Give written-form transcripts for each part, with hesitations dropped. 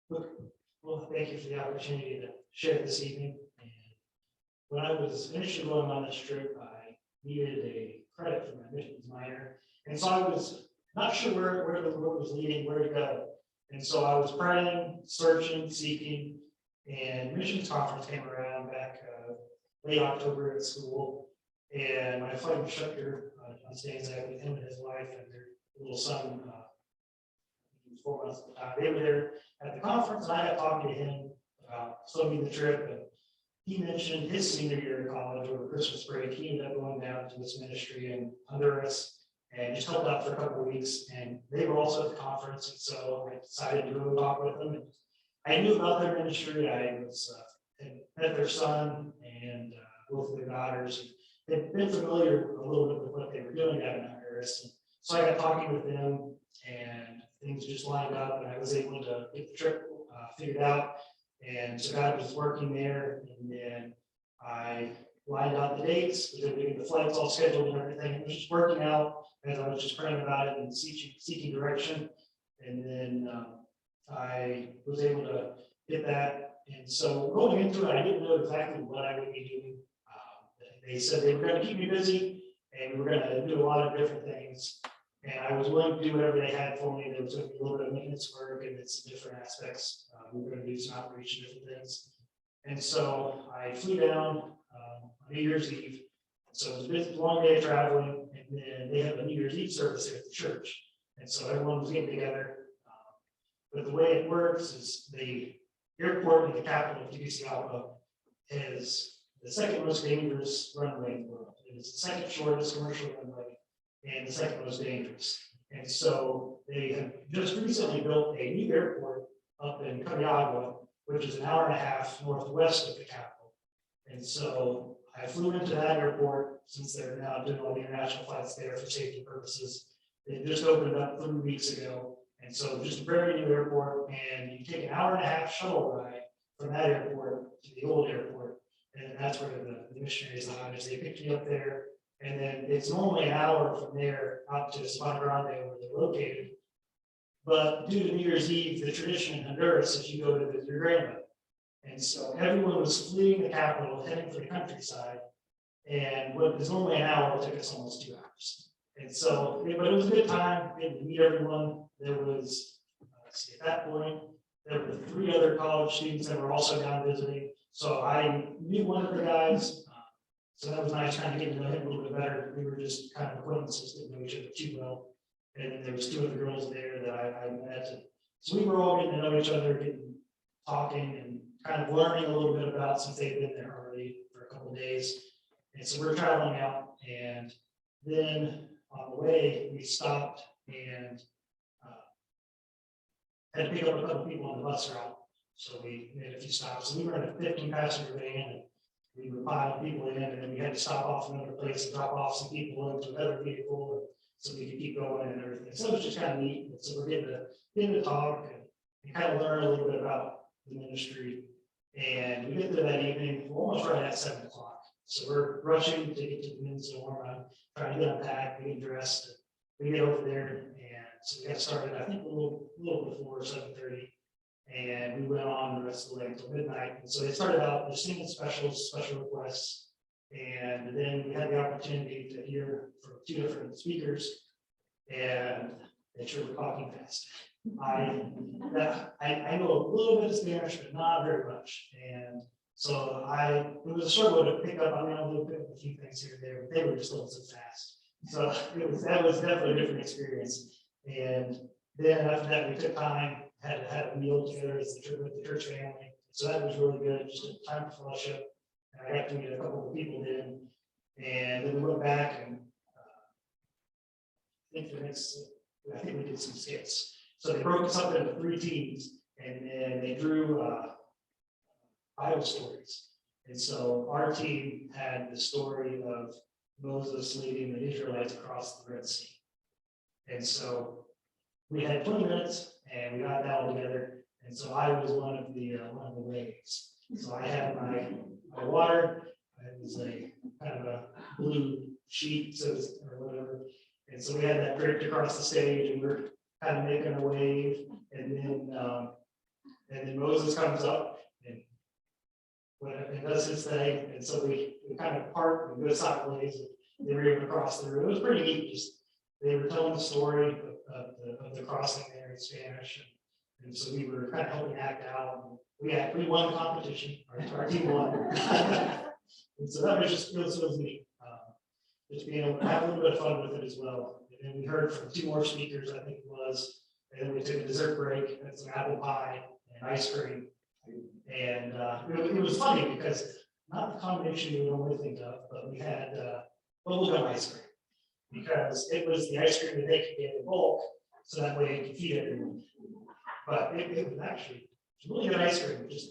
Well, thank you for the opportunity to share this evening. And when I was initially going on this trip, I needed a credit for my missions minor. And so I was not sure where the road was leading, where to go. And so I was praying, searching, seeking, and missions conference came around back late October at school. And my flight instructor on Stanzac with him and his wife and their little son, he was 4 months at the time. They were there at the conference, and I got talking to him about starting the trip. And he mentioned his senior year in college over Christmas break. He ended up going down to this ministry in Honduras and just helped out for a couple of weeks. And they were also at the conference, and so I decided to go talk with them. And I knew about their ministry. I had met their son and both of their daughters. Had been familiar a little bit with what they were doing out in Honduras. And so I got talking with them, and things just lined up, and I was able to get the trip figured out. And so God was working there, and then I lined out the dates, we had the flights all scheduled and everything. It was just working out as I was just praying about it and seeking direction. And then I was able to get that. And so going into it, I didn't know exactly what I would be doing. They said they were going to keep me busy, and we were going to do a lot of different things. And I was willing to do whatever they had for me. There was going to be a little bit of maintenance work and some different aspects. We were going to do some outreach and different things. And so I flew down on New Year's Eve. So it was a long day of traveling, and then they have a New Year's Eve service here at the church. And so everyone was getting together. But the way it works is the airport in the capital of Tegucigalpa is the second most dangerous runway in the world. It is the second shortest commercial runway and the second most dangerous. And so they have just recently built a new airport up in Cariagua, which is an hour and a half northwest of the capital. And so I flew into that airport, since they're now doing all the international flights there for safety purposes. They just opened up 3 weeks ago. And so just a very new airport, and you take an hour and a half shuttle ride from that airport to the old airport. And that's where the missionaries lodge. They picked me up there, and then it's normally an hour from there out to Sabana Grande where they're located. But due to New Year's Eve, the tradition in Honduras is you go to visit your grandmother. And so everyone was fleeing the capital, heading for the countryside. And what is normally an hour took us almost 2 hours. And so, but it was a good time, getting to meet everyone. There was, at that point, there were 3 other college students that were also down visiting. So I knew one of the guys, so that was nice, kind of getting to know him a little bit better. We were just kind of acquaintances, didn't know each other too well. And then there was 2 other girls there that I met. So we were all getting to know each other, talking and kind of learning a little bit about, since they'd been there already for a couple of days. And so we're traveling out, and then on the way we stopped and had to pick up a couple people on the bus route. So we made a few stops. So we were in a 15-passenger van, and we were piling people in, and then we had to stop off in another place and drop off some people into another vehicle so we could keep going and everything. So it was just kind of neat. And so we're getting to talk and kind of learn a little bit about the ministry. And we get there that evening, we're almost right at 7 o'clock. So we're rushing to get to the men's dorm. I'm trying to get unpacked, get dressed. We get over there, and so we got started, I think, a little before 7:30. And we went on the rest of the way until midnight. And so they started out just singing special requests. And then we had the opportunity to hear from 2 different speakers, and they sure were talking fast. I know a little bit of Spanish, but not very much. And so it was a struggle to pick up. I mean, I looked at a few things here and there, but they were just a little so fast. So that was definitely a different experience. And then after that, we took time, had a meal together with the church family. So that was really good, just a time for fellowship. And I got to meet a couple of people then. And then we went back, and I think we did some skits. So they broke us up into 3 teams, and then they drew Bible stories. And so our team had the story of Moses leading the Israelites across the Red Sea. And so we had 20 minutes, and we got that all together. And so I was one of the waves. So I had my water. It was a kind of a blue sheet, or whatever. And so we had that draped across the stage, and we're kind of making a wave. And then And then Moses comes up and does his thing. And so we kind of part and go sideways. And they were able to cross through. It was pretty neat. Just they were telling the story of the crossing there in Spanish. And so we were kind of helping act out. We won the competition. Our team won. And so that was just it was neat. Just being able to have a little bit of fun with it as well. And then we heard from 2 more speakers, I think it was, and then we took a dessert break, had some apple pie and ice cream. And it was funny because not the combination you would normally think of, but we had bubblegum ice cream because it was the ice cream that they could get in bulk, so that way it could feed everyone. But it was actually really good ice cream, just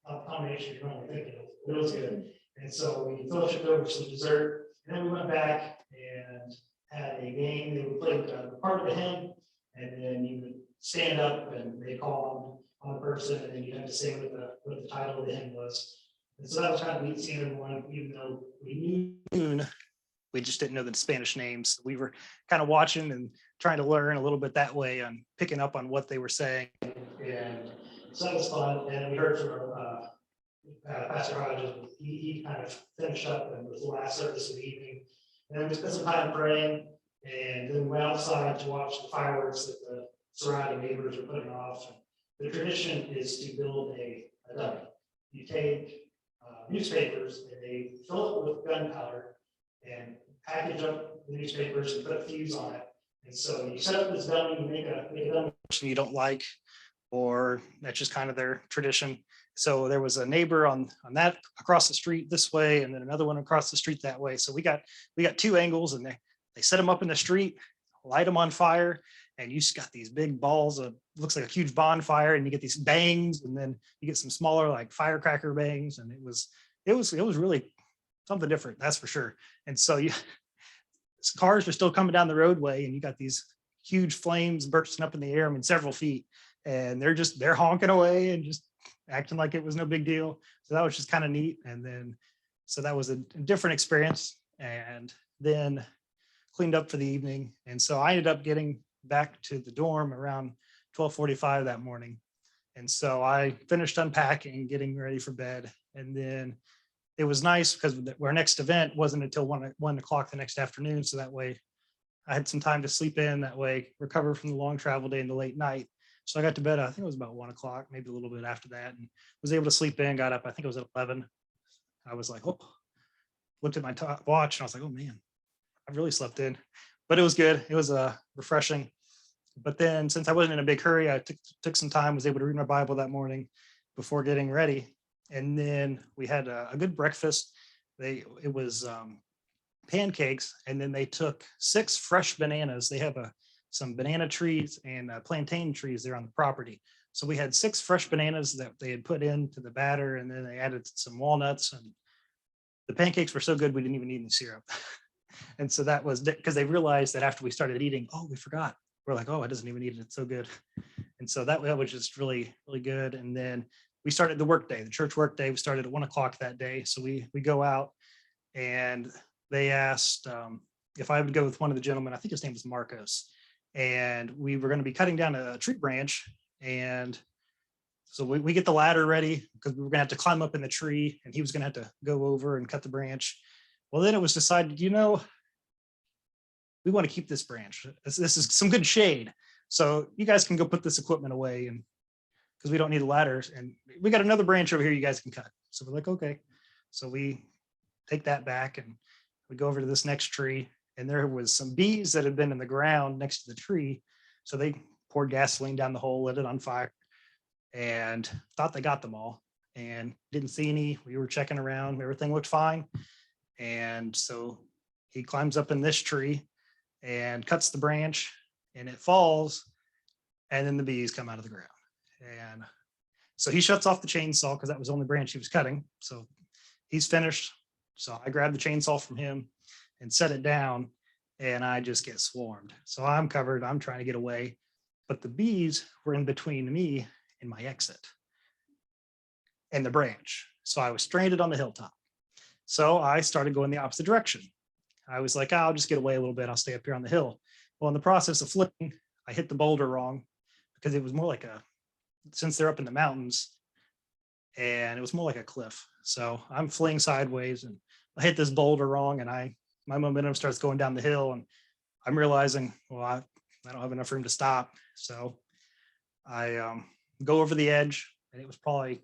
not the combination you normally think of. It was good. And so we fellowshipped over some dessert, and then we went back and had a game. They would play part of the hymn, and then you would stand up and they call on the person, and then you had to say what the title of the hymn was. And so that was kind of neat seeing everyone, even though we knew, we just didn't know the Spanish names. We were kind of watching and trying to learn a little bit that way on picking up on what they were saying. And so that was fun. And we heard from Pastor Hodges. He kind of finished up and was the last service of the evening. And then we spent some time praying, and then we went outside to watch the fireworks that the surrounding neighbors were putting off. The tradition is to build a dummy. You take newspapers and they fill it with gunpowder and package up the newspapers and put a fuse on it. And so you set up this dummy, you make a dummy person you don't like, or that's just kind of their tradition. So there was a neighbor on that across the street this way, and then another one across the street that way. So we got 2 angles, and they set them up in the street, light them on fire, and you just got these big balls of, looks like a huge bonfire, and you get these bangs, and then you get some smaller like firecracker bangs, and it was really something different, that's for sure. And so cars are still coming down the roadway, and you got these huge flames bursting up in the air, I mean several feet, and they're honking away and just acting like it was no big deal. So that was just kind of neat. And then so that was a different experience, and then cleaned up for the evening. And so I ended up getting back to the dorm around 12:45 that morning. And so I finished unpacking, getting ready for bed. And then it was nice because our next event wasn't until 1 o'clock the next afternoon. So that way I had some time to sleep in, that way recover from the long travel day and the late night. So I got to bed, I think it was about 1 o'clock, maybe a little bit after that, and was able to sleep in, got up, I think it was at 11. I was like, oh, looked at my watch and I was like, oh man, I've really slept in, but it was good. It was refreshing. But then since I wasn't in a big hurry, I took some time, was able to read my Bible that morning before getting ready. And then we had a good breakfast. It was pancakes, and then they took 6 fresh bananas. They have some banana trees and plantain trees there on the property. So we had 6 fresh bananas that they had put into the batter, and then they added some walnuts, and the pancakes were so good we didn't even need any syrup. And so that was because they realized that after we started eating, oh, we forgot. We're like, oh, it doesn't even need it. It's so good. And so that was just really, really good. And then we started the work day, the church work day. We started at 1 o'clock that day. So we go out, and they asked if I would go with one of the gentlemen. I think his name was Marcos. And we were going to be cutting down a tree branch. And so we get the ladder ready because we were going to have to climb up in the tree, and he was going to have to go over and cut the branch. Well, then it was decided, we want to keep this branch. This is some good shade. So you guys can go put this equipment away, and because we don't need ladders, and we got another branch over here you guys can cut. So we're like, okay. So we take that back and we go over to this next tree, and there was some bees that had been in the ground next to the tree. So they poured gasoline down the hole, lit it on fire, and thought they got them all, and didn't see any. We were checking around, everything looked fine. And so he climbs up in this tree and cuts the branch, and it falls, and then the bees come out of the ground. And so he shuts off the chainsaw because that was the only branch he was cutting. So he's finished. So I grabbed the chainsaw from him and set it down, and I just get swarmed. So I'm covered, I'm trying to get away, but the bees were in between me and my exit and the branch. So I was stranded on the hilltop. So I started going the opposite direction. I was like, I'll just get away a little bit. I'll stay up here on the hill. Well, in the process of flipping, I hit the boulder wrong because it was more like since they're up in the mountains, and it was more like a cliff. So I'm fleeing sideways and I hit this boulder wrong, and my momentum starts going down the hill, and I'm realizing, well, I don't have enough room to stop. So I go over the edge, and it was probably,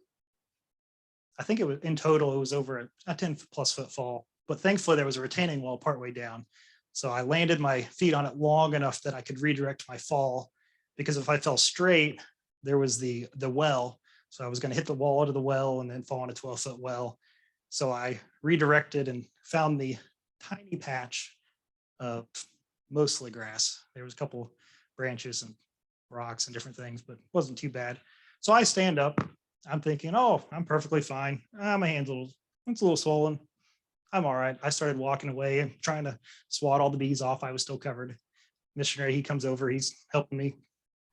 I think it was in total, it was over a 10+ foot fall. But thankfully, there was a retaining wall partway down. So I landed my feet on it long enough that I could redirect my fall, because if I fell straight, there was the well. So I was going to hit the wall into the well and then fall in a 12-foot well. So I redirected and found the tiny patch of mostly grass. There was a couple branches and rocks and different things, but it wasn't too bad. So I stand up. I'm thinking, oh, I'm perfectly fine. My hand's it's a little swollen. I'm all right. I started walking away and trying to swat all the bees off. I was still covered. Missionary, he comes over, he's helping me,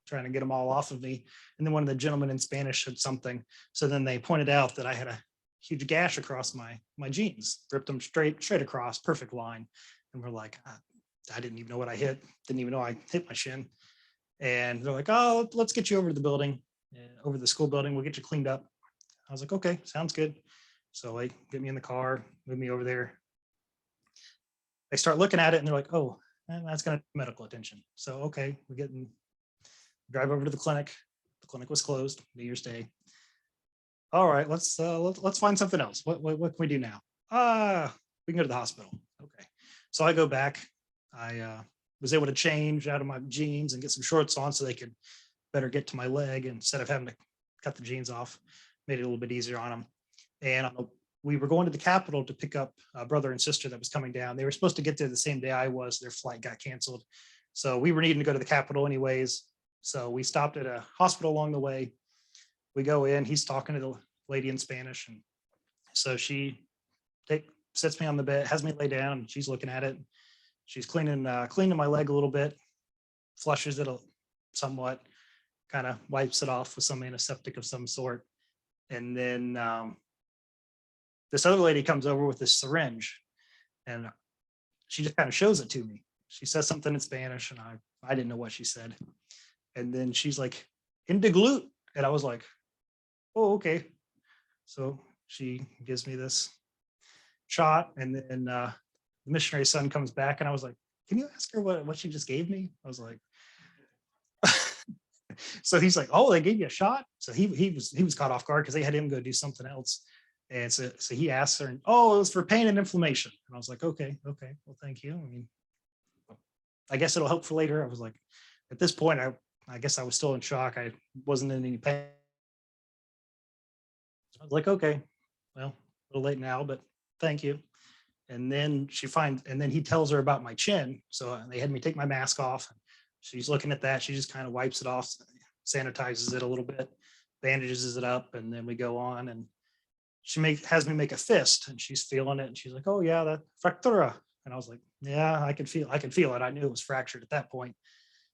trying to get them all off of me. And then one of the gentlemen in Spanish said something. So then they pointed out that I had a huge gash across my jeans, ripped them straight across, perfect line. And we're like, I didn't even know what I hit. Didn't even know I hit my shin. And they're like, oh, let's get you over to the building, over the school building. We'll get you cleaned up. I was like, okay, sounds good. So they get me in the car, move me over there. They start looking at it and they're like, oh, that's going to medical attention. So, okay, drive over to the clinic. The clinic was closed, New Year's Day. All right, let's find something else. What can we do now? We can go to the hospital. Okay. So I go back. I was able to change out of my jeans and get some shorts on so they could better get to my leg instead of having to cut the jeans off. Made it a little bit easier on them. And we were going to the Capitol to pick up a brother and sister that was coming down. They were supposed to get there the same day I was. Their flight got canceled. So we were needing to go to the Capitol anyways. So we stopped at a hospital along the way. We go in, he's talking to the lady in Spanish. And so she sets me on the bed, has me lay down, and she's looking at it. She's cleaning my leg a little bit, flushes it somewhat, kind of wipes it off with some antiseptic of some sort. And then this other lady comes over with this syringe, and she just kind of shows it to me. She says something in Spanish, and I didn't know what she said. And then she's like, "Into glute," and I was like, "Oh, okay." So she gives me this shot, and then the missionary's son comes back, and I was like, "Can you ask her what she just gave me?" I was like, so he's like, "Oh, they gave you a shot?" So he was caught off guard because they had him go do something else. And so he asked her, "Oh, it was for pain and inflammation." And I was like, okay, well, thank you. I mean, I guess it'll help for later. I was like, at this point, I guess I was still in shock. I wasn't in any pain. I was like, okay, well, a little late now, but thank you. And then he tells her about my chin. So they had me take my mask off. She's looking at that. She just kind of wipes it off, sanitizes it a little bit, bandages it up, and then we go on. And she has me make a fist, and she's feeling it, and she's like, "Oh yeah, that fractura." And I was like, "Yeah, I could feel it. I knew it was fractured at that point."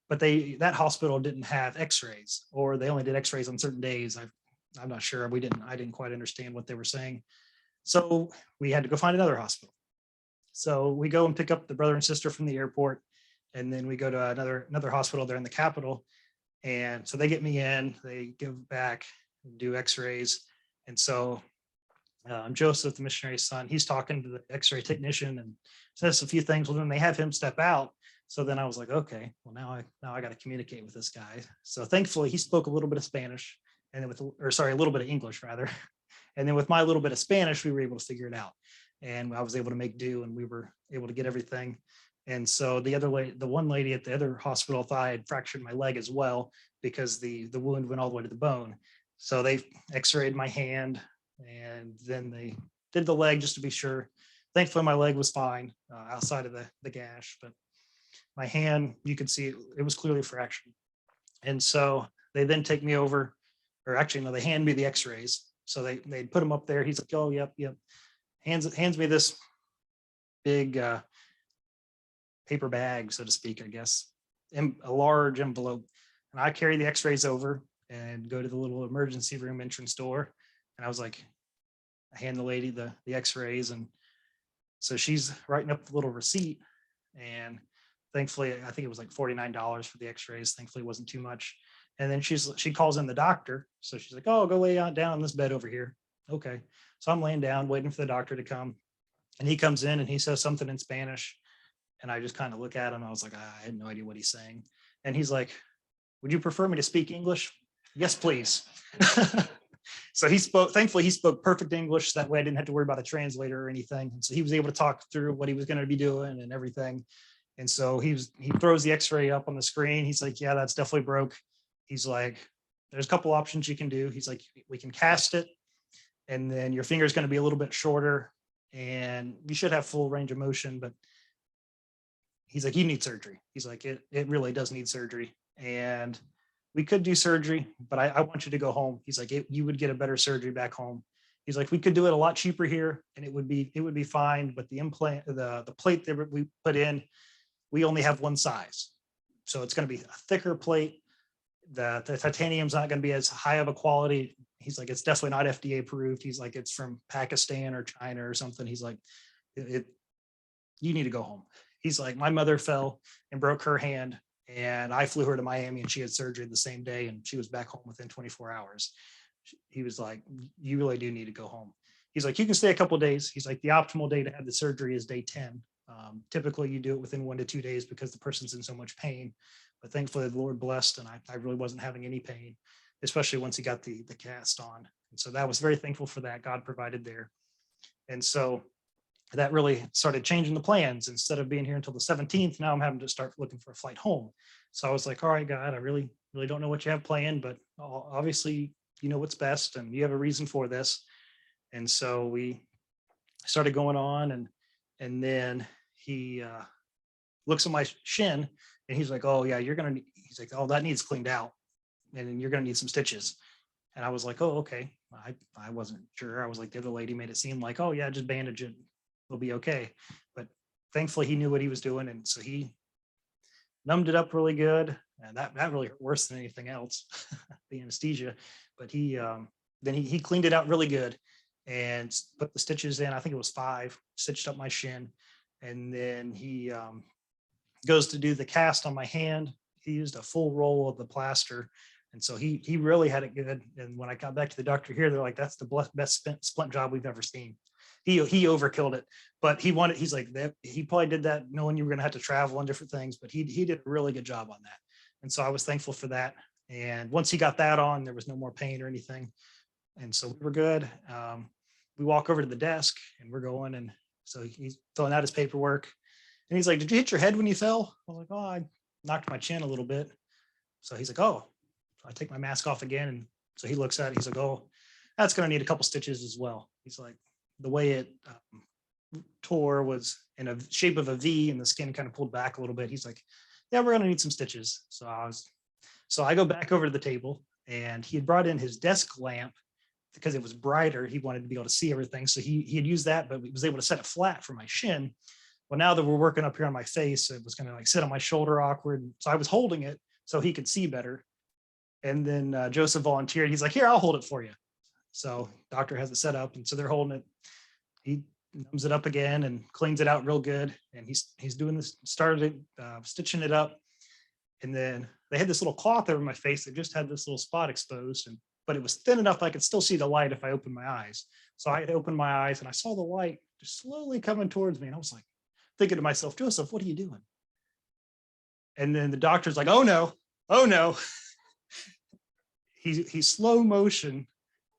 But that hospital didn't have X-rays, or they only did X-rays on certain days. I'm not sure. I didn't quite understand what they were saying. So we had to go find another hospital. So we go and pick up the brother and sister from the airport, and then we go to another hospital there in the Capitol. And so they get me in, they give back, do X-rays. And so Joseph, the missionary's son, he's talking to the X-ray technician and says a few things. Well, then they have him step out. So then I was like, okay, well now I got to communicate with this guy. So thankfully he spoke a little bit of Spanish, and then a little bit of English rather. And then with my little bit of Spanish, we were able to figure it out, and I was able to make do, and we were able to get everything. And so the one lady at the other hospital thought I had fractured my leg as well, because the wound went all the way to the bone. So they X-rayed my hand, and then they did the leg just to be sure. Thankfully, my leg was fine outside of the gash, but my hand, you could see it was clearly fractured. And so they then take me over, or actually, no, they hand me the X-rays. So they put them up there. He's like, "Oh, yep." Hands me this big paper bag, so to speak, I guess, a large envelope. And I carry the X-rays over and go to the little emergency room entrance door. And I was like, I hand the lady the X-rays, and so she's writing up the little receipt. And thankfully, I think it was like $49 for the X-rays. Thankfully, it wasn't too much. And then she calls in the doctor. So she's like, oh, go lay down on this bed over here. Okay. So I'm laying down, waiting for the doctor to come. And he comes in and he says something in Spanish. And I just kind of look at him. I was like, I had no idea what he's saying. And he's like, would you prefer me to speak English? Yes, please. So thankfully he spoke perfect English. That way I didn't have to worry about a translator or anything. And so he was able to talk through what he was going to be doing and everything. And so he throws the x-ray up on the screen. He's like, yeah, that's definitely broke. He's like, there's a couple options you can do. He's like, we can cast it, and then your finger is going to be a little bit shorter and you should have full range of motion. But he's like, you need surgery. He's like, it really does need surgery. And we could do surgery, but I want you to go home. He's like, you would get a better surgery back home. He's like, we could do it a lot cheaper here and it would be fine. But the implant, the plate that we put in, we only have one size. So it's going to be a thicker plate. The titanium's not going to be as high of a quality. He's like, it's definitely not FDA approved. He's like, it's from Pakistan or China or something. He's like, you need to go home. He's like, my mother fell and broke her hand and I flew her to Miami and she had surgery the same day and she was back home within 24 hours. He was like, you really do need to go home. He's like, you can stay a couple of days. He's like, the optimal day to have the surgery is day 10. Typically you do it within 1 to 2 days because the person's in so much pain. But thankfully the Lord blessed and I really wasn't having any pain, especially once he got the cast on. And so that was very thankful for that. God provided there. And so that really started changing the plans. Instead of being here until the 17th, now I'm having to start looking for a flight home. So I was like, all right, God, I really don't know what you have planned, but obviously you know what's best and you have a reason for this. And so we started going on and then he looks at my shin and he's like, oh yeah, he's like, oh, that needs cleaned out and you're going to need some stitches. And I was like, oh, okay. I wasn't sure. I was like, the other lady made it seem like, oh yeah, just bandage it. It'll be okay. But thankfully he knew what he was doing. And so he numbed it up really good. And that really hurt worse than anything else, the anesthesia. But then he cleaned it out really good and put the stitches in. I think it was 5, stitched up my shin. And then he goes to do the cast on my hand. He used a full roll of the plaster. And so he really had it good. And when I got back to the doctor here, they're like, that's the best splint job we've ever seen. He overkilled it, but he's like, he probably did that knowing you were going to have to travel and different things, but he did a really good job on that. And so I was thankful for that. And once he got that on, there was no more pain or anything. And so we were good. We walk over to the desk and we're going. And so he's filling out his paperwork and he's like, did you hit your head when you fell? I was like, oh, I knocked my chin a little bit. So he's like, oh, I take my mask off again. And so he looks at it. He's like, oh, that's going to need a couple stitches as well. He's like, the way it tore was in a shape of a V and the skin kind of pulled back a little bit. He's like, yeah, we're going to need some stitches. So I go back over to the table and he had brought in his desk lamp because it was brighter. He wanted to be able to see everything. So he had used that, but he was able to set it flat for my shin. Well, now that we're working up here on my face, it was going to like sit on my shoulder awkward. So I was holding it so he could see better. And then Joseph volunteered. He's like, here, I'll hold it for you. So doctor has it set up. And so they're holding it. He numbs it up again and cleans it out real good. And he's doing this, started stitching it up. And then they had this little cloth over my face that just had this little spot exposed. But it was thin enough I could still see the light if I opened my eyes. So I had opened my eyes and I saw the light just slowly coming towards me. And I was like, thinking to myself, Joseph, what are you doing? And then the doctor's like, oh no. He slow motion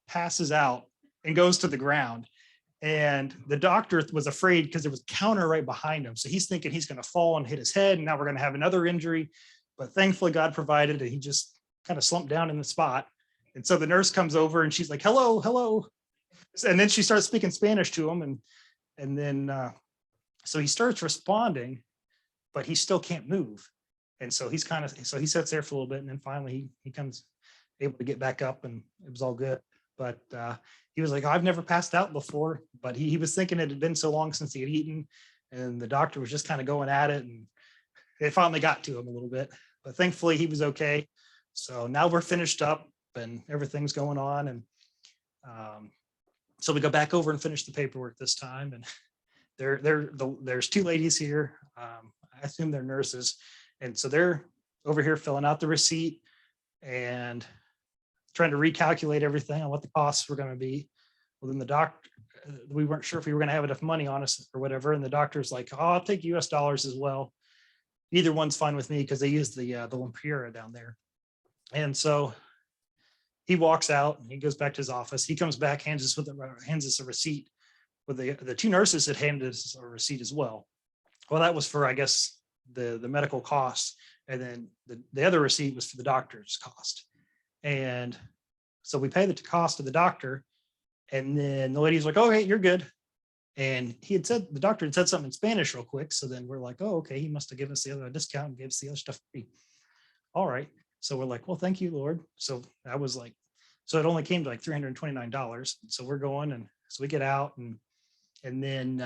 passes out and goes to the ground. And the doctor was afraid because there was a counter right behind him. So he's thinking he's going to fall and hit his head. And now we're going to have another injury. But thankfully God provided it. He just kind of slumped down in the spot. And so the nurse comes over and she's like, hello. And then she starts speaking Spanish to him. And then so he starts responding, but he still can't move. And so he sits there for a little bit. And then finally he comes able to get back up and it was all good. But he was like, I've never passed out before, but he was thinking it had been so long since he had eaten. And the doctor was just kind of going at it. And it finally got to him a little bit, but thankfully he was okay. So now we're finished up and everything's going on. And so we go back over and finish the paperwork this time. And there's 2 ladies here. I assume they're nurses. And so they're over here filling out the receipt. and trying to recalculate everything on what the costs were going to be. Well, then the doctor, we weren't sure if we were going to have enough money on us or whatever. And the doctor's like, oh, I'll take US dollars as well. Either one's fine with me because they use the Lempiera down there. And so he walks out and he goes back to his office. He comes back, hands us a receipt with the two nurses had handed us a receipt as well. Well, that was for, I guess, the medical costs. And then the other receipt was for the doctor's cost. And so we pay the cost of the doctor. And then the lady's like, oh, hey, you're good. And the doctor had said something in Spanish real quick. So then we're like, oh, okay, he must have given us the other discount and gave us the other stuff free. All right. So we're like, well, thank you, Lord. So that was like, so it only came to like $329. So we're going, and so we get out and then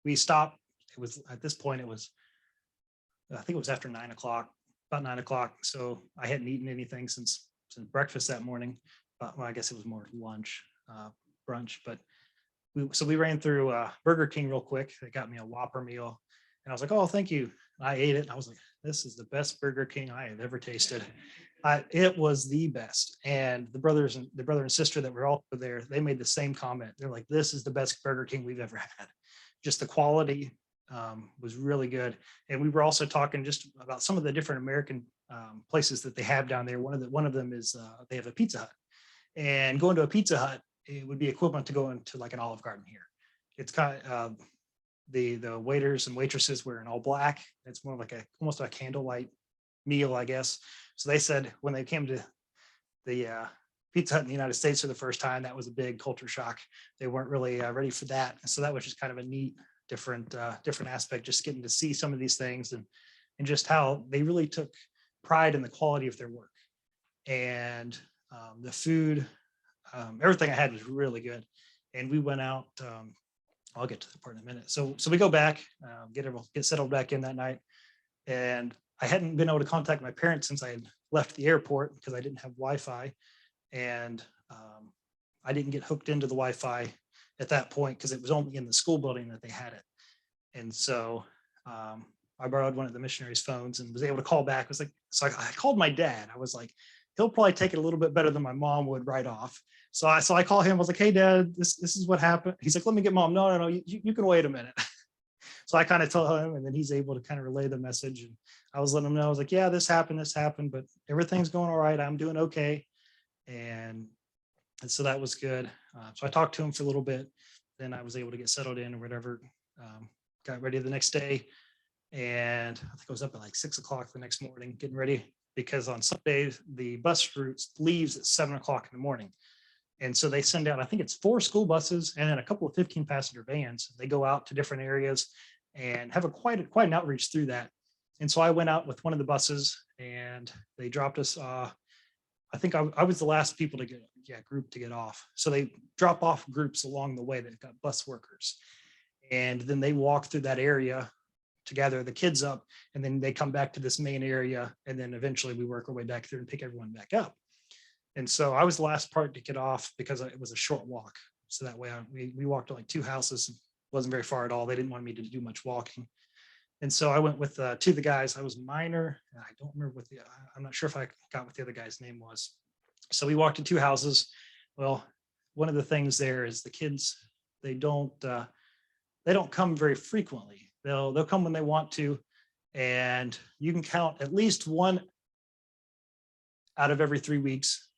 we stop. It was at this point, I think it was after 9 o'clock, about 9 o'clock. So I hadn't eaten anything since breakfast that morning. But well, I guess it was more lunch, brunch. But we ran through Burger King real quick. They got me a Whopper meal. And I was like, oh, thank you. I ate it. And I was like, this is the best Burger King I have ever tasted. It was the best. And the brother and sister that were all there, they made the same comment. They're like, this is the best Burger King we've ever had. Just the quality was really good. And we were also talking just about some of the different American places that they have down there. One of them is they have a Pizza Hut. And going to a Pizza Hut, it would be equivalent to going to like an Olive Garden here. It's kind of the waiters and waitresses were in all black. It's more like almost a candlelight meal, I guess. So they said when they came to the Pizza Hut in the United States for the first time, that was a big culture shock. They weren't really ready for that. And so that was just kind of a neat, different aspect, just getting to see some of these things and just how they really took pride in the quality of their work. And the food, everything I had was really good. And we went out, I'll get to the part in a minute. So we go back, get settled back in that night. And I hadn't been able to contact my parents since I had left the airport because I didn't have Wi-Fi. And I didn't get hooked into the Wi-Fi at that point because it was only in the school building that they had it. And so I borrowed one of the missionaries' phones and was able to call back. So I called my dad. I was like, he'll probably take it a little bit better than my mom would right off. So I call him. I was like, hey, Dad, this is what happened. He's like, let me get Mom. No, you can wait a minute. So I kind of tell him, and then he's able to kind of relay the message. And I was letting him know, I was like, yeah, this happened, but everything's going all right. I'm doing okay. And so that was good. So I talked to him for a little bit. Then I was able to get settled in or whatever. Got ready the next day. And I think I was up at like 6 o'clock the next morning getting ready, because on Sundays, the bus route leaves at 7 o'clock in the morning. And so they send out, I think it's 4 school buses and then a couple of 15-passenger vans. They go out to different areas and have quite an outreach through that. And so I went out with one of the buses and they dropped us. I think I was the last people to group to get off. So they drop off groups along the way. They've got bus workers. And then they walk through that area to gather the kids up. And then they come back to this main area. And then eventually we work our way back through and pick everyone back up. And so I was the last part to get off because it was a short walk. So that way we walked to like 2 houses. It wasn't very far at all. They didn't want me to do much walking. And so I went with 2 of the guys. I was minor. And I don't remember I'm not sure if I got what the other guy's name was. So we walked to 2 houses. Well, one of the things there is the kids, they don't come very frequently. They'll come when they want to. And you can count at least one out of every 3 weeks.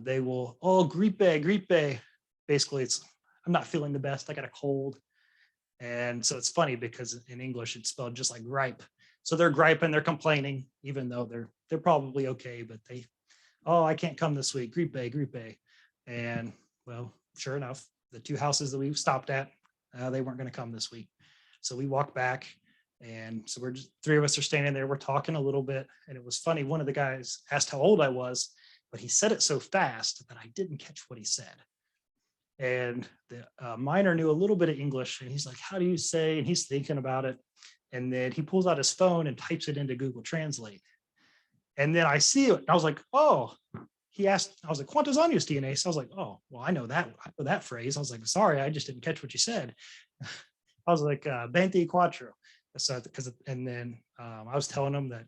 They will, gripe. Basically, I'm not feeling the best. I got a cold. And so it's funny because in English, it's spelled just like gripe. So they're griping, they're complaining, even though they're probably okay, but I can't come this week. Gripe. And well, sure enough, the 2 houses that we stopped at, they weren't going to come this week. So we walked back. And so we're just 3 of us are standing there. We're talking a little bit. And it was funny. One of the guys asked how old I was, but he said it so fast that I didn't catch what he said. And the minor knew a little bit of English. And he's like, how do you say? And he's thinking about it. And then he pulls out his phone and types it into Google Translate. And then I see it. And I was like, oh, he asked, I was like, ¿Cuántos años tienes? So I was like, oh, well, I know that phrase. I was like, sorry, I just didn't catch what you said. I was like, 24. So, and then I was telling him that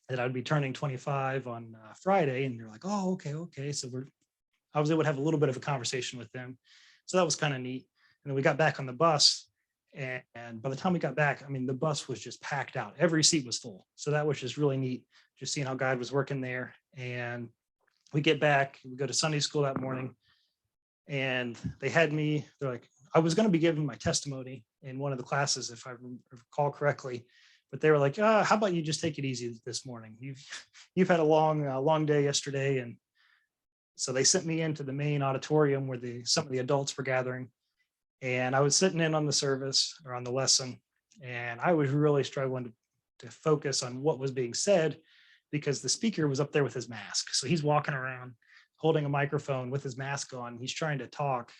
that I'd be turning 25 on Friday. And they're like, oh, okay. So I was able to have a little bit of a conversation with them. So that was kind of neat. And then we got back on the bus. And by the time we got back, I mean, the bus was just packed out. Every seat was full. So that was just really neat, just seeing how God was working there. And we get back, we go to Sunday school that morning, and they're like, I was going to be giving my testimony in one of the classes, if I recall correctly, but they were like, how about you just take it easy this morning? You've had a long day yesterday. And so they sent me into the main auditorium where some of the adults were gathering. And I was sitting in on the service or on the lesson, and I was really struggling to focus on what was being said because the speaker was up there with his mask. So he's walking around holding a microphone with his mask on. He's trying to talk,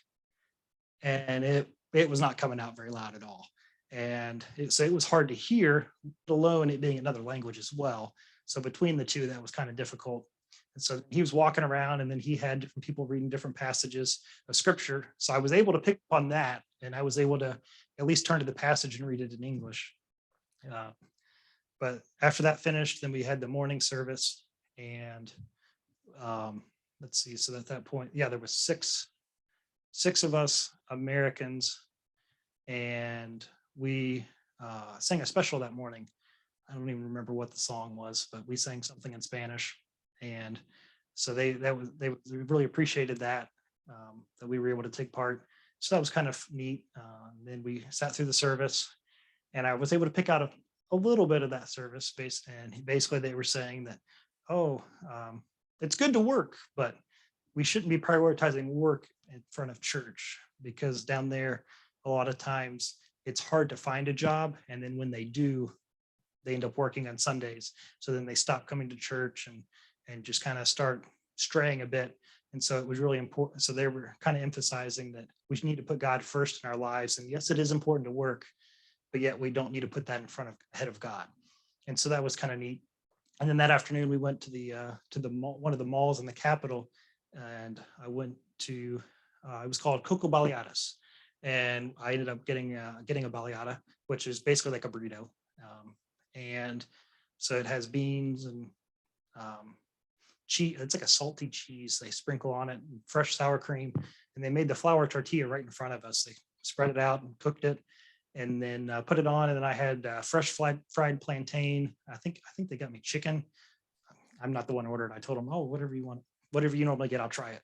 and it was not coming out very loud at all. And so it was hard to hear, let alone it being another language as well. So between the two, that was kind of difficult. And so he was walking around, and then he had different people reading different passages of scripture. So I was able to pick up on that, and I was able to at least turn to the passage and read it in English. But after that finished, then we had the morning service, and let's see. So at that point, yeah, there was six of us Americans, and we sang a special that morning. I don't even remember what the song was, but we sang something in Spanish. And so they really appreciated that we were able to take part. So that was kind of neat. Then we sat through the service, and I was able to pick out a little bit of that service space. And basically they were saying that, it's good to work, but we shouldn't be prioritizing work in front of church, because down there, a lot of times it's hard to find a job. And then when they do, they end up working on Sundays. So then they stop coming to church and just kind of start straying a bit. And so it was really important. So they were kind of emphasizing that we need to put God first in our lives. And yes, it is important to work, but yet we don't need to put that ahead of God. And so that was kind of neat. And then that afternoon we went to the mall, one of the malls in the capital, and I went to it was called Coco Baleadas, and I ended up getting a baleada, which is basically like a burrito, and so it has beans and cheese. It's like a salty cheese they sprinkle on it, and fresh sour cream, and they made the flour tortilla right in front of us. They spread it out and cooked it, and then put it on. And then I had fresh fried plantain. I think they got me chicken. I'm not the one who ordered. I told them, oh, whatever you want, whatever you normally get, I'll try it.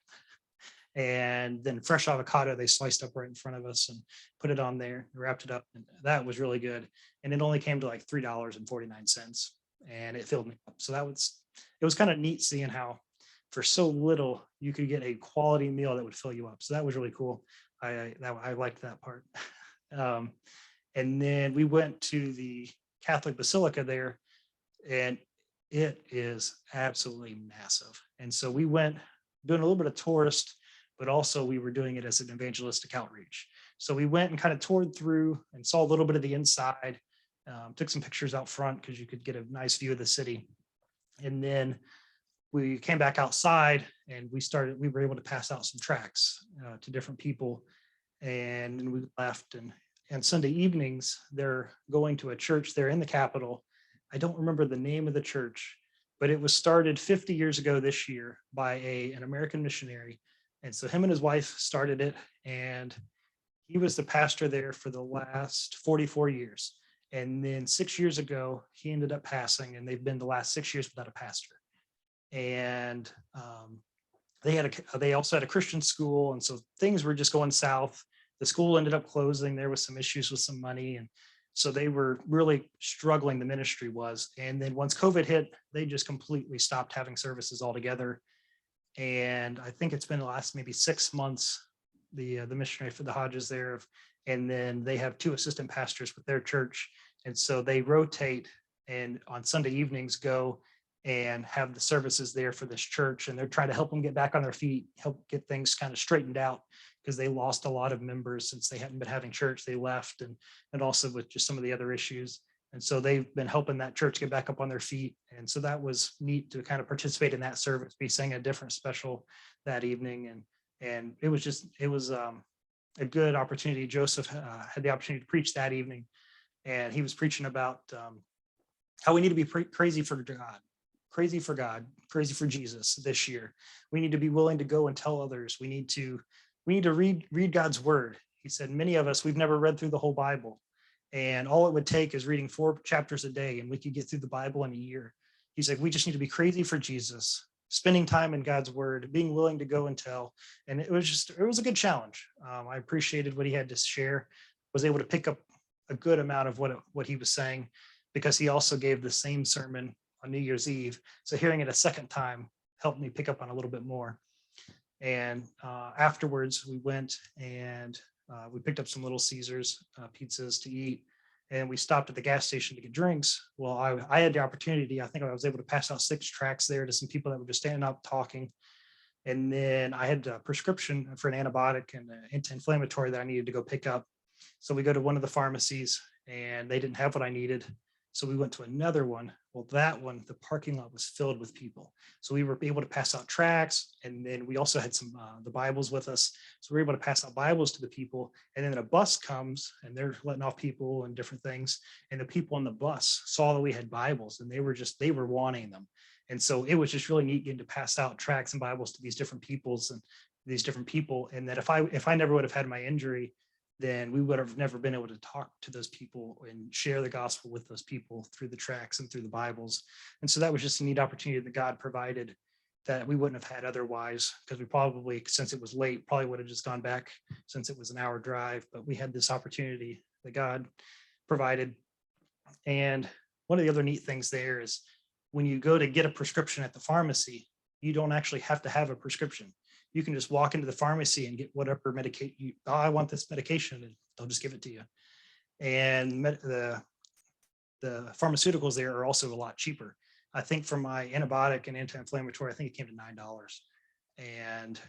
And then fresh avocado they sliced up right in front of us and put it on there, wrapped it up, and that was really good. And it only came to like $3.49, and it filled me up. So it was kind of neat seeing how for so little you could get a quality meal that would fill you up. So that was really cool. I liked that part. And then we went to the Catholic Basilica there, and it is absolutely massive. And so we went doing a little bit of tourist, but also we were doing it as an evangelistic outreach. So we went and kind of toured through and saw a little bit of the inside, took some pictures out front because you could get a nice view of the city. And then we came back outside, and we were able to pass out some tracts to different people. And then we left, and Sunday evenings, they're going to a church there in the Capitol. I don't remember the name of the church, but it was started 50 years ago this year by an American missionary. And so him and his wife started it, and he was the pastor there for the last 44 years. And then 6 years ago, he ended up passing, and they've been the last 6 years without a pastor. And they also had a Christian school, and so things were just going south. The school ended up closing. There was some issues with some money, and so they were really struggling. The ministry was, and then once COVID hit, they just completely stopped having services altogether. And I think it's been the last maybe 6 months. The missionary for the Hodges there, and then they have 2 assistant pastors with their church, and so they rotate, and on Sunday evenings go and have the services there for this church, and they're trying to help them get back on their feet, help get things kind of straightened out, because they lost a lot of members since they hadn't been having church. They left, and also with just some of the other issues. And so they've been helping that church get back up on their feet. And so that was neat to kind of participate in that service. We sang a different special that evening, and it was a good opportunity. Joseph had the opportunity to preach that evening, and he was preaching about how we need to be crazy for God. crazy for God, crazy for Jesus this year. We need to be willing to go and tell others. We need to read God's word. He said, many of us, we've never read through the whole Bible. And all it would take is reading 4 chapters a day, and we could get through the Bible in a year. He's like, we just need to be crazy for Jesus, spending time in God's word, being willing to go and tell. And it was a good challenge. I appreciated what he had to share, was able to pick up a good amount of what he was saying, because he also gave the same sermon on New Year's Eve. So hearing it a second time helped me pick up on a little bit more. And afterwards, we went and we picked up some Little Caesars pizzas to eat, and we stopped at the gas station to get drinks. Well, I had the opportunity. I think I was able to pass out 6 tracts there to some people that were just standing up talking. And then I had a prescription for an antibiotic and an anti-inflammatory that I needed to go pick up. So we go to one of the pharmacies, and they didn't have what I needed. So we went to another one. Well, that one, the parking lot was filled with people. So we were able to pass out tracts. And then we also had some the Bibles with us. So we were able to pass out Bibles to the people. And then a bus comes, and they're letting off people and different things. And the people on the bus saw that we had Bibles, and they were wanting them. And so it was just really neat getting to pass out tracts and Bibles to these different peoples and these different people. And that if I never would have had my injury, then we would have never been able to talk to those people and share the gospel with those people through the tracts and through the Bibles. And so that was just a neat opportunity that God provided that we wouldn't have had otherwise, because we probably, since it was late, probably would have just gone back since it was an hour drive. But we had this opportunity that God provided. And one of the other neat things there is when you go to get a prescription at the pharmacy, you don't actually have to have a prescription. You can just walk into the pharmacy and get whatever medication I want this medication, and they'll just give it to you. And the pharmaceuticals there are also a lot cheaper. I think for my antibiotic and anti-inflammatory, I think it came to $9. And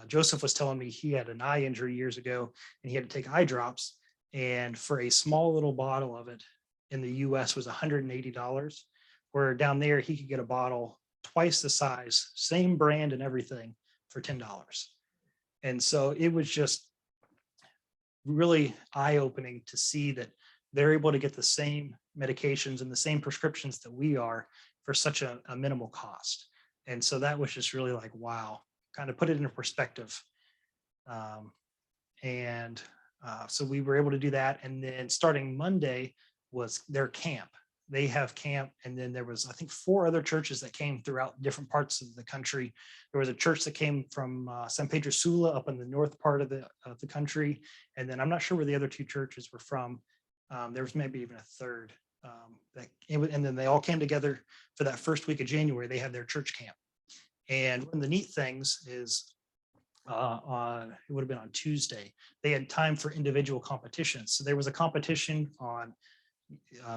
Joseph was telling me he had an eye injury years ago, and he had to take eye drops. And for a small little bottle of it in the US was $180, where down there he could get a bottle twice the size, same brand and everything, for $10. And so it was just really eye-opening to see that they're able to get the same medications and the same prescriptions that we are for such a minimal cost. And so that was just really like, wow, kind of put it into perspective. So we were able to do that. And then starting Monday was their camp. They have camp. And then there was, I think, 4 other churches that came throughout different parts of the country. There was a church that came from San Pedro Sula up in the north part of the country. And then I'm not sure where the other 2 churches were from. There was maybe even a third. And then they all came together for that first week of January. They had their church camp. And one of the neat things is it would have been on Tuesday, they had time for individual competitions. So there was a competition on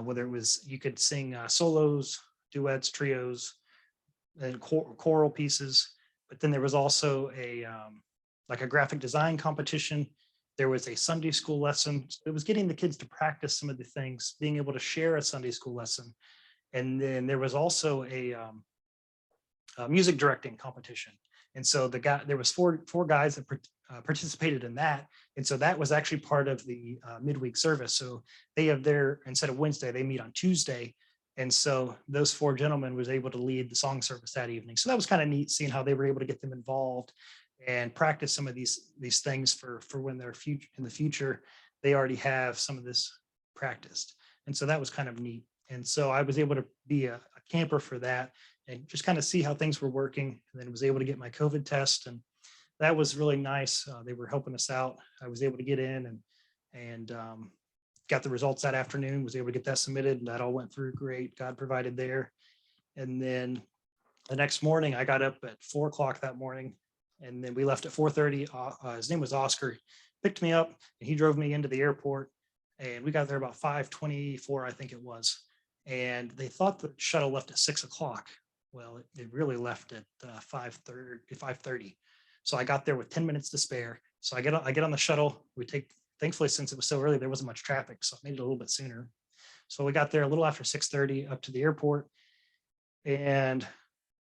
whether it was, you could sing solos, duets, trios, and choral pieces. But then there was also like a graphic design competition. There was a Sunday school lesson. It was getting the kids to practice some of the things, being able to share a Sunday school lesson. And then there was also a music directing competition. And so there was four guys that participated in that. And so that was actually part of the midweek service. So they have instead of Wednesday, they meet on Tuesday. And so those 4 gentlemen was able to lead the song service that evening. So that was kind of neat, seeing how they were able to get them involved and practice some of these things for when they're in the future, they already have some of this practiced. And so that was kind of neat. And so I was able to be a camper for that and just kind of see how things were working. And then was able to get my COVID test, and that was really nice. They were helping us out. I was able to get in and got the results that afternoon, was able to get that submitted, and that all went through great. God provided there. And then the next morning I got up at 4:00 that morning, and then we left at 4:30. His name was Oscar, picked me up, and he drove me into the airport, and we got there about 5:24, I think it was. And they thought the shuttle left at 6:00. Well, it really left at 5:30. So I got there with 10 minutes to spare. So I get on the shuttle. Thankfully, since it was so early, there wasn't much traffic, so I made it a little bit sooner. So we got there a little after 6:30 up to the airport, and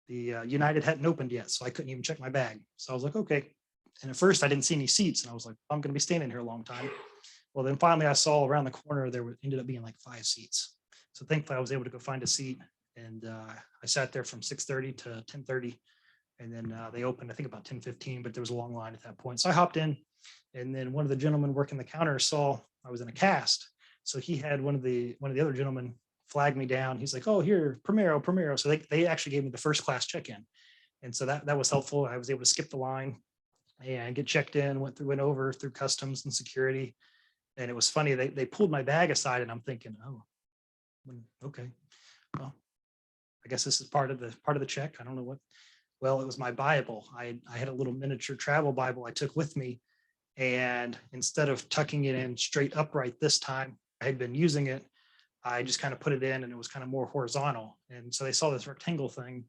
the United hadn't opened yet, so I couldn't even check my bag. So I was like, okay. And at first I didn't see any seats, and I was like, I'm going to be standing here a long time. Well, then finally I saw around the corner, ended up being like 5 seats. So thankfully I was able to go find a seat. And I sat there from 6:30 to 10:30. And then they opened, I think about 10:15, but there was a long line at that point. So I hopped in, and then one of the gentlemen working the counter saw I was in a cast. So he had one of the other gentlemen flag me down. He's like, "Oh, here, Primero." So they actually gave me the first class check-in. And so that was helpful. I was able to skip the line and get checked in, went over through customs and security. And it was funny, they pulled my bag aside, and I'm thinking, oh, okay, well, I guess this is part of the check. I don't know what. Well, it was my Bible. I had a little miniature travel Bible I took with me. And instead of tucking it in straight upright this time, I had been using it. I just kind of put it in, and it was kind of more horizontal. And so they saw this rectangle thing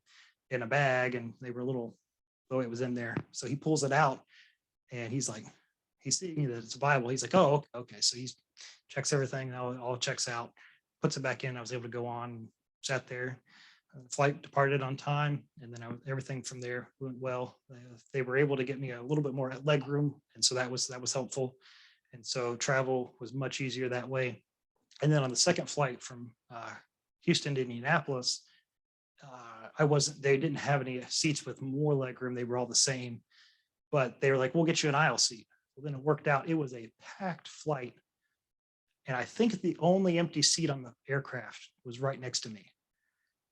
in a bag, and they were a little, oh, it was in there. So he pulls it out, and he's like, he's seeing that it's a Bible. He's like, oh, okay. So he checks everything, all checks out, puts it back in. I was able to go on, sat there. Flight departed on time, and then everything from there went well. They were able to get me a little bit more leg room, and so that was helpful. And so travel was much easier that way. And then on the second flight from Houston to Indianapolis, they didn't have any seats with more leg room. They were all the same, but they were like, "We'll get you an aisle seat." Well, then it worked out. It was a packed flight, and I think the only empty seat on the aircraft was right next to me.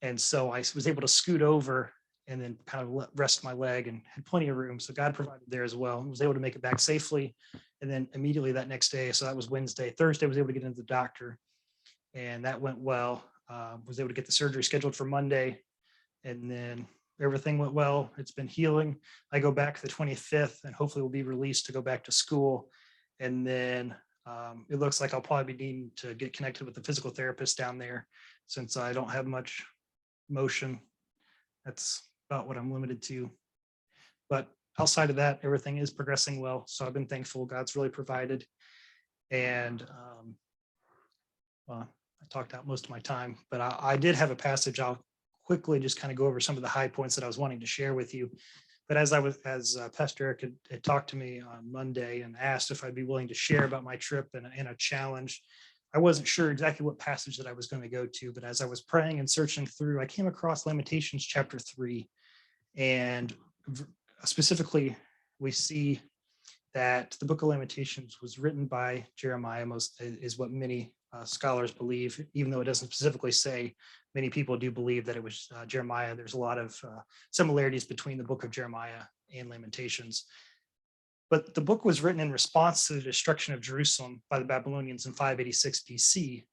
And so I was able to scoot over and then kind of rest my leg, and had plenty of room. So God provided there as well. I was able to make it back safely. And then immediately that next day, so that was Wednesday, Thursday, I was able to get into the doctor, and that went well. Was able to get the surgery scheduled for Monday, and then everything went well. It's been healing. I go back the 25th, and hopefully will be released to go back to school. And then it looks like I'll probably be needing to get connected with the physical therapist down there, since I don't have much motion. That's about what I'm limited to. But outside of that, everything is progressing well. So I've been thankful. God's really provided. And well, I talked out most of my time, but I did have a passage. I'll quickly just kind of go over some of the high points that I was wanting to share with you. But as Pastor Eric had talked to me on Monday and asked if I'd be willing to share about my trip and a challenge, I wasn't sure exactly what passage that I was going to go to, but as I was praying and searching through, I came across Lamentations chapter 3. And specifically, we see that the book of Lamentations was written by Jeremiah, is what many scholars believe, even though it doesn't specifically say. Many people do believe that it was Jeremiah. There's a lot of similarities between the book of Jeremiah and Lamentations. But the book was written in response to the destruction of Jerusalem by the Babylonians in 586 BC.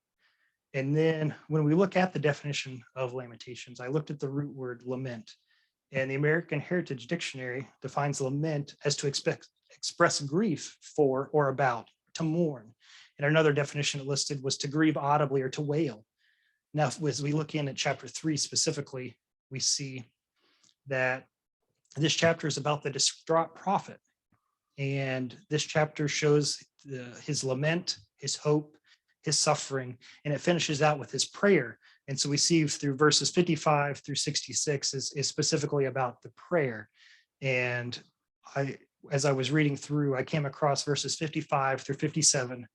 And then when we look at the definition of Lamentations, I looked at the root word lament. And the American Heritage Dictionary defines lament as to express grief for or about, to mourn. And another definition it listed was to grieve audibly or to wail. Now, as we look in at chapter 3 specifically, we see that this chapter is about the distraught prophet. And this chapter shows his lament, his hope, his suffering, and it finishes out with his prayer. And so we see through verses 55 through 66 is specifically about the prayer. And as I was reading through, I came across verses 55 through 57,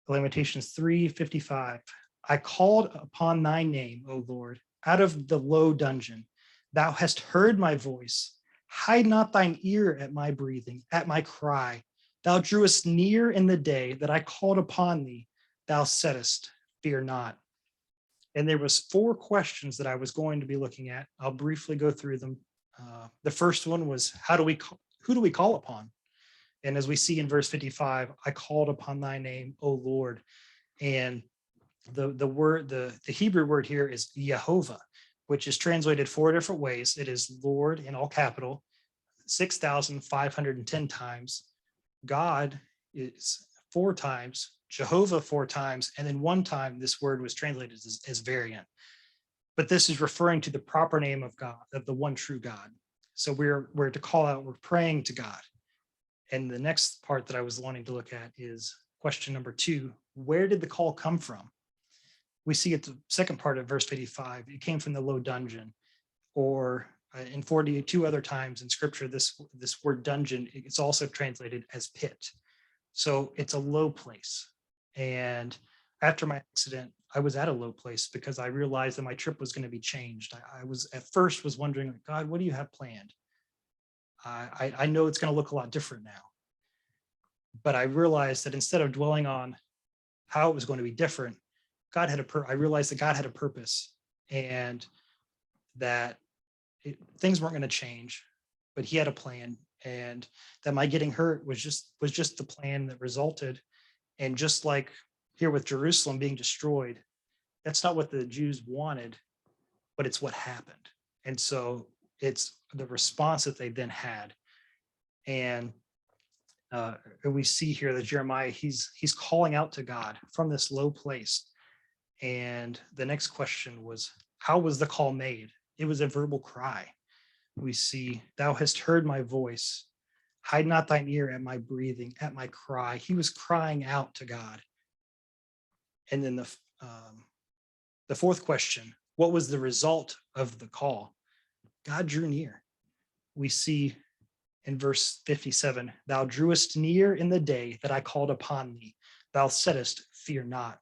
Lamentations 3:55. I called upon thy name, O Lord, out of the low dungeon. Thou hast heard my voice. Hide not thine ear at my breathing, at my cry. Thou drewest near in the day that I called upon thee. Thou saidst, fear not. And there was 4 questions that I was going to be looking at. I'll briefly go through them. The first one was, who do we call upon? And as we see in verse 55, I called upon thy name, O Lord. And the Hebrew word here is Yehovah, which is translated 4 different ways. It is Lord in all capital, 6,510 times. God is 4 times, Jehovah 4 times, and then 1 time this word was translated as variant. But this is referring to the proper name of God, of the one true God. So we're to call out, we're praying to God. And the next part that I was wanting to look at is question number 2. Where did the call come from? We see at the second part of verse 55, it came from the low dungeon, or in 42 other times in scripture, this word dungeon, it's also translated as pit. So it's a low place. And after my accident, I was at a low place because I realized that my trip was going to be changed. I was at first was wondering, God, what do you have planned? I know it's going to look a lot different now, but I realized that instead of dwelling on how it was going to be different, I realized that God had a purpose, and that things weren't going to change, but he had a plan, and that my getting hurt was just the plan that resulted. And just like here with Jerusalem being destroyed, that's not what the Jews wanted, but it's what happened. And so it's the response that they then had. And we see here that Jeremiah, he's calling out to God from this low place. And the next question was, how was the call made? It was a verbal cry. We see, thou hast heard my voice. Hide not thine ear at my breathing, at my cry. He was crying out to God. And then the fourth question, what was the result of the call? God drew near. We see in verse 57, thou drewest near in the day that I called upon thee. Thou saidst, fear not.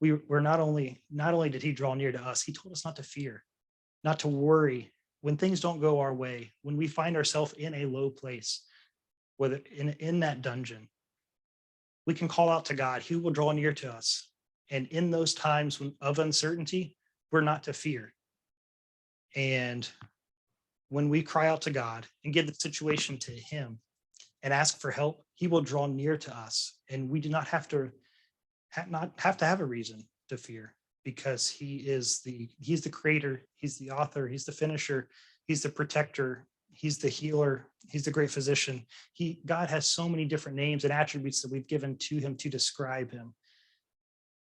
We're not only did he draw near to us, he told us not to fear, not to worry when things don't go our way, when we find ourselves in a low place, whether in that dungeon. We can call out to God. He will draw near to us. And in those times of uncertainty, we're not to fear. And when we cry out to God and give the situation to him and ask for help, he will draw near to us. And we do not have to have a reason to fear, because he's the creator, he's the author, he's the finisher, he's the protector, he's the healer, he's the great physician. God has so many different names and attributes that we've given to him to describe him.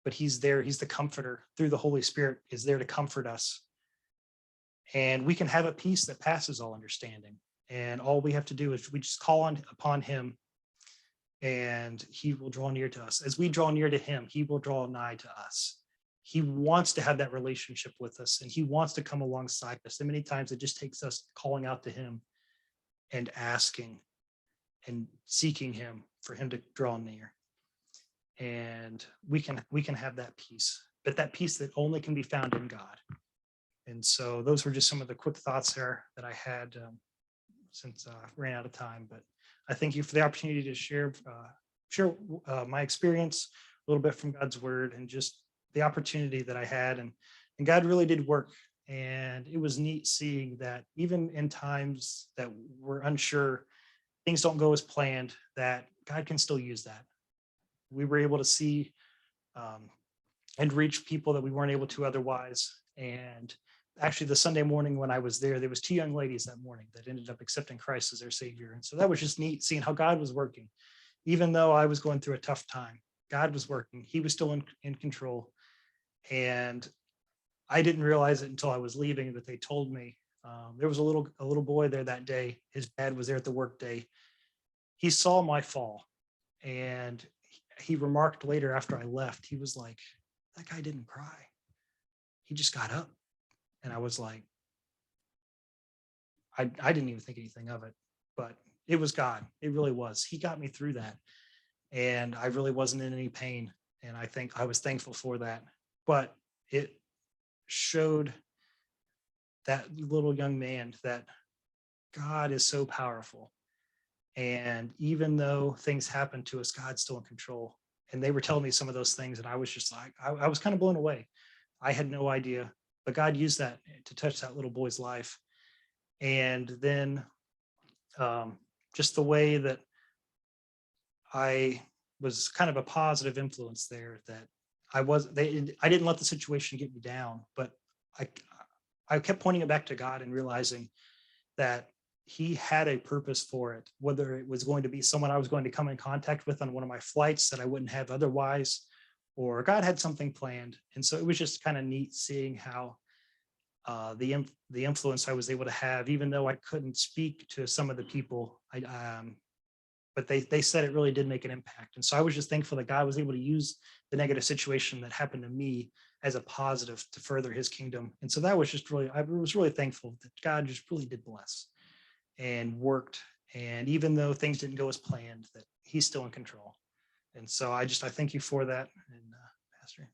But he's there, he's the comforter through the Holy Spirit, is there to comfort us. And we can have a peace that passes all understanding. And all we have to do is we just call upon him, and he will draw near to us. As we draw near to him, he will draw nigh to us. He wants to have that relationship with us, and he wants to come alongside us. And many times it just takes us calling out to him and asking and seeking him for him to draw near. And we can have that peace, but that peace that only can be found in God. And so those were just some of the quick thoughts there that I had since I ran out of time. But I thank you for the opportunity to share my experience, a little bit from God's word, and just the opportunity that I had. And God really did work. And it was neat seeing that even in times that we're unsure, things don't go as planned, that God can still use that. We were able to see and reach people that we weren't able to otherwise. And actually the Sunday morning when I was there was 2 young ladies that morning that ended up accepting Christ as their savior. And so that was just neat seeing how God was working. Even though I was going through a tough time, God was working. He was still in control. And I didn't realize it until I was leaving, that they told me there was a little boy there that day. His dad was there at the work day. He saw my fall, and he remarked later after I left, he was like, that guy didn't cry. He just got up. And I was like, I didn't even think anything of it, but it was God. It really was. He got me through that. And I really wasn't in any pain. And I think I was thankful for that. But it showed that little young man that God is so powerful. And even though things happen to us, God's still in control. And they were telling me some of those things, and I was just like, I was kind of blown away. I had no idea, but God used that to touch that little boy's life. And then just the way that I was kind of a positive influence there, that I didn't let the situation get me down, but I kept pointing it back to God and realizing that he had a purpose for it, whether it was going to be someone I was going to come in contact with on one of my flights that I wouldn't have otherwise, or God had something planned. And so it was just kind of neat seeing how the influence I was able to have, even though I couldn't speak to some of the people, but they said it really did make an impact. And so I was just thankful that God was able to use the negative situation that happened to me as a positive to further his kingdom. And so that was just really, I was really thankful that God just really did bless and worked. And even though things didn't go as planned, that he's still in control. And so I thank you for that. And Pastor.